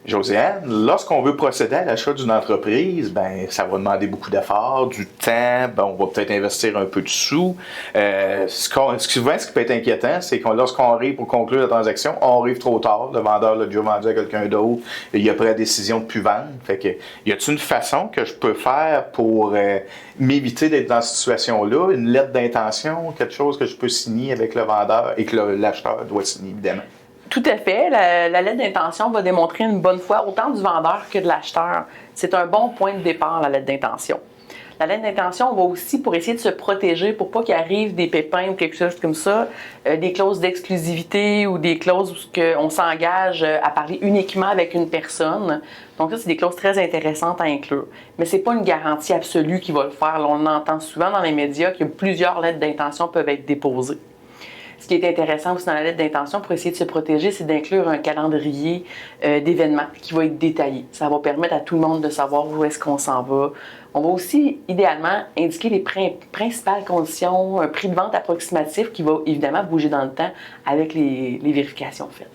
Josiane, lorsqu'on veut procéder à l'achat d'une entreprise, ben ça va demander beaucoup d'efforts, du temps, ben, on va peut-être investir un peu de sous. Ce qui peut être inquiétant, c'est que lorsqu'on arrive pour conclure la transaction, on arrive trop tard, le vendeur l'a déjà vendu à quelqu'un d'autre, il a pris la décision de ne plus vendre. Fait que, y a-t-il une façon que je peux faire pour m'éviter d'être dans cette situation-là, une lettre d'intention, quelque chose que je peux signer avec le vendeur et que l'acheteur doit signer, évidemment? Tout à fait. La lettre d'intention va démontrer une bonne foi autant du vendeur que de l'acheteur. C'est un bon point de départ, la lettre d'intention. La lettre d'intention va aussi pour essayer de se protéger pour pas qu'il arrive des pépins ou quelque chose comme ça, des clauses d'exclusivité ou des clauses où on s'engage à parler uniquement avec une personne. Donc ça, c'est des clauses très intéressantes à inclure. Mais c'est pas une garantie absolue qui va le faire. Là, on entend souvent dans les médias que plusieurs lettres d'intention peuvent être déposées. Ce qui est intéressant aussi dans la lettre d'intention pour essayer de se protéger, c'est d'inclure un calendrier d'événements qui va être détaillé. Ça va permettre à tout le monde de savoir où est-ce qu'on s'en va. On va aussi, idéalement, indiquer les principales conditions, un prix de vente approximatif qui va évidemment bouger dans le temps avec les vérifications faites.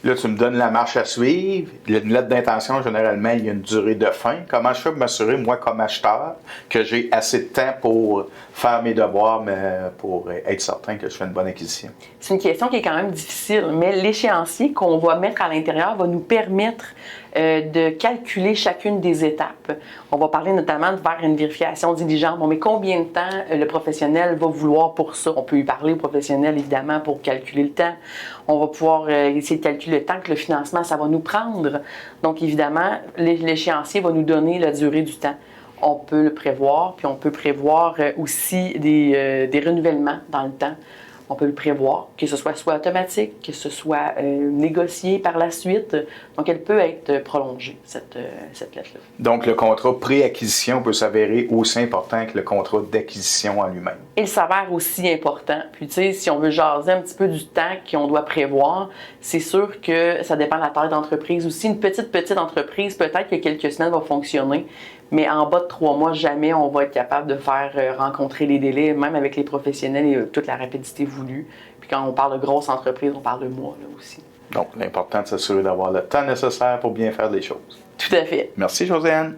Là, tu me donnes la marche à suivre. Une lettre d'intention, généralement, il y a une durée de fin. Comment je fais pour m'assurer, moi, comme acheteur, que j'ai assez de temps pour faire mes devoirs, mais pour être certain que je fais une bonne acquisition? C'est une question qui est quand même difficile, mais l'échéancier qu'on va mettre à l'intérieur va nous permettre de calculer chacune des étapes. On va parler notamment de faire une vérification diligente. Bon, mais combien de temps le professionnel va vouloir pour ça? On peut lui parler au professionnel, évidemment, pour calculer le temps. On va pouvoir essayer de calculer le temps que le financement, ça va nous prendre. Donc, évidemment, l'échéancier va nous donner la durée du temps. On peut le prévoir, puis on peut prévoir aussi des renouvellements dans le temps. On peut le prévoir, que ce soit automatique, que ce soit négocié par la suite. Donc, elle peut être prolongée, cette lettre-là. Donc, le contrat pré-acquisition peut s'avérer aussi important que le contrat d'acquisition en lui-même. Il s'avère aussi important. Puis, tu sais, si on veut jaser un petit peu du temps qu'on doit prévoir, c'est sûr que ça dépend de la taille d'entreprise aussi. Une petite entreprise, peut-être que quelques semaines va fonctionner, mais en bas de 3 mois, jamais on va être capable de faire rencontrer les délais, même avec les professionnels et toute la rapidité voulue. Puis quand on parle de grosses entreprises, on parle de mois là aussi. Donc, l'important, c'est s'assurer d'avoir le temps nécessaire pour bien faire les choses. Tout à fait. Merci, Josiane.